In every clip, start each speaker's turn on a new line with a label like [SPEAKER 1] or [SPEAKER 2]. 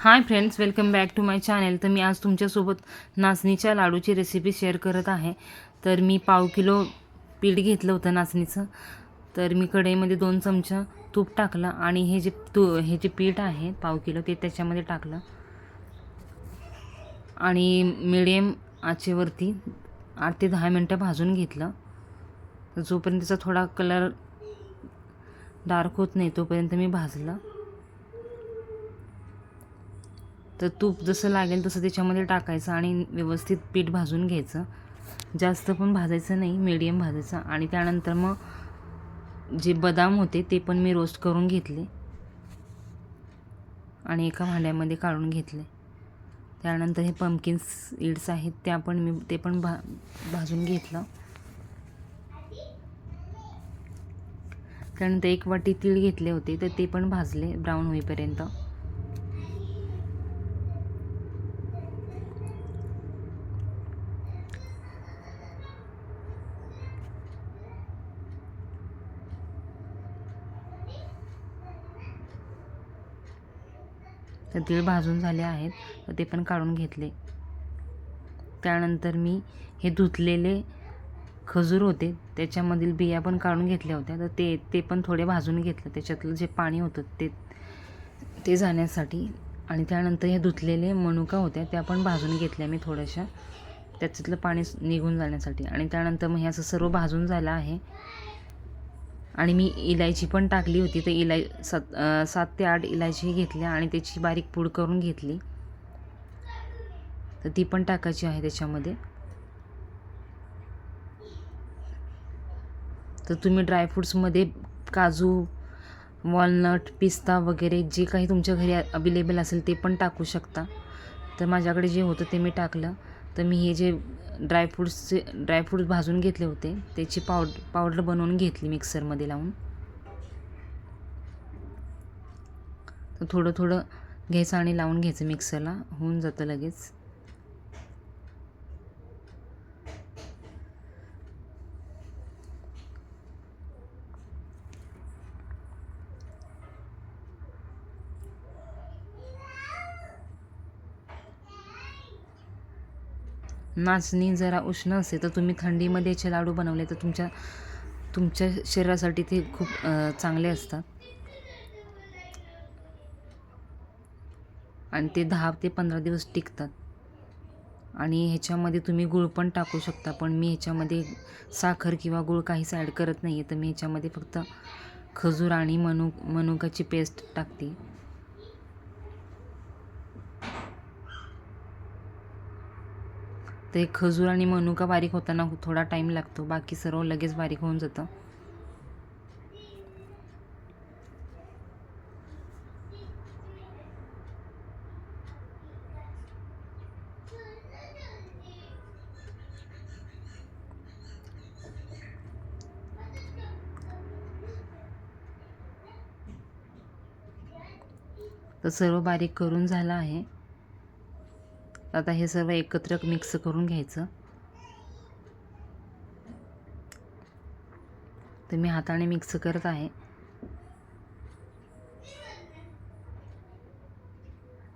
[SPEAKER 1] High friends, welcome back to my channel. तर मी आज तुमच्यासोबत नाचणीच्या लाडूची रेसिपी शेअर करत आहे। तर मी पाव किलो पीठ घेतलं होतं नाचणीचं। तर मी कढईमध्ये 2 चमचा तूप टाकलं आणि हे जे पीठ आहे पाव किलो ते त्याच्यामध्ये टाकलं आणि मीडियम आचेवरती 8 ते 10 मिनटं भाजून घेतलं। तर जोपर्यंत त्याचा थोडा कलर डार्क होत नाही तोपर्यंत मी भाजलं। तर तूप जसं लागेल तसं त्याच्यामध्ये टाकायचं आणि व्यवस्थित पीठ भाजून घ्यायचं। जास्त पण भाजायचं नाही, मीडियम भाजायचं। आणि त्यानंतर मग जे बदाम होते ते पण मी रोस्ट करून घेतले आणि एका भांड्यामध्ये काढून घेतले। त्यानंतर हे पंपकिन सीड्स आहेत ते पण भाजून घेतलं। त्यानंतर 1 वाटी तीळ घेतले होते तर ते पण भाजले ब्राऊन होईपर्यंत। तर तीळ भाजून झाले आहेत तर ते पण काढून घेतले। त्यानंतर मी हे धुतलेले खजूर होते त्याच्यामधील बिया पण काढून घेतल्या होत्या। तर ते पण थोडे भाजून घेतलं, त्याच्यातलं जे पाणी होतं ते जाण्यासाठी। आणि त्यानंतर हे धुतलेले मनुका होत्या त्या पण भाजून घेतल्या मी थोड्याशा, त्याच्यातलं पाणी निघून जाण्यासाठी। आणि त्यानंतर मग हे असं सर्व भाजून झालं आहे आणि मी इलायची पण टाकली होती। तर 7 ते 8 इलायची घेतल्या आणि त्याची बारीक पूड करून घेतली, तर ती पण टाकायची आहे त्याच्यामध्ये। तर तुम्ही ड्रायफ्रूट्समध्ये काजू, वॉलनट, पिस्ता वगैरे जे काही तुमच्या घरी अवेलेबल असेल ते पण टाकू शकता। तर माझ्याकडे जे होतं ते मी टाकलं। तर मी हे जे ड्रायफ्रूट्स भाजून घेतले होते त्याची पावडर बनवून घेतली मिक्सरमध्ये लावून। तर थोडं थोडं घ्यायचं आणि लावून घ्यायचं मिक्सरला, होऊन जातं लगेच। नाचणी जरा उष्ण असते तर तुम्ही थंडीमध्ये याचे लाडू बनवले तर तुमच्या शरीरासाठी ते खूप चांगले असतात आणि ते 10 ते 15 दिवस टिकतात। आणि ह्याच्यामध्ये तुम्ही गूळ पण टाकू शकता, पण मी ह्याच्यामध्ये साखर किंवा गूळ काहीच ॲड करत नाही आहे। तर मी ह्याच्यामध्ये फक्त खजूर आणि मनुकाची पेस्ट टाकते। ते खजूर आणि मनुका बारीक होताना थोडा टाईम लागतो, बाकी सर्व लगेच बारीक होऊन जातं। तर सर्व बारीक करून झालं आहे। आता हे सर्व एकत्र मिक्स करून घ्यायचं। तर मी हाताने मिक्स करत आहे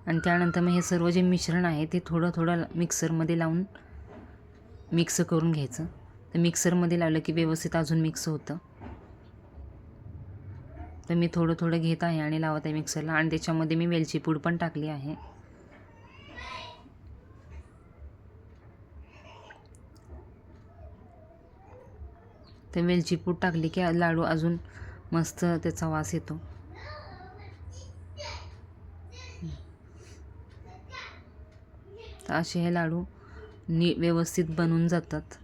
[SPEAKER 1] आणि त्यानंतर मग हे सर्व जे मिश्रण आहे ते थोडं थोडं मिक्सरमध्ये लावून मिक्स करून घ्यायचं। तर मिक्सरमध्ये लावलं की व्यवस्थित अजून मिक्स होतं। तर मी थोडं थोडं घेत आहे आणि लावत आहे मिक्सरला आणि त्याच्यामध्ये मी वेलची पूड पण टाकली आहे। तर वेलची पूड टाकली की लाडू अजून मस्त त्याचा वास येतो। तर असे हे लाडू व्यवस्थित बनून जातात।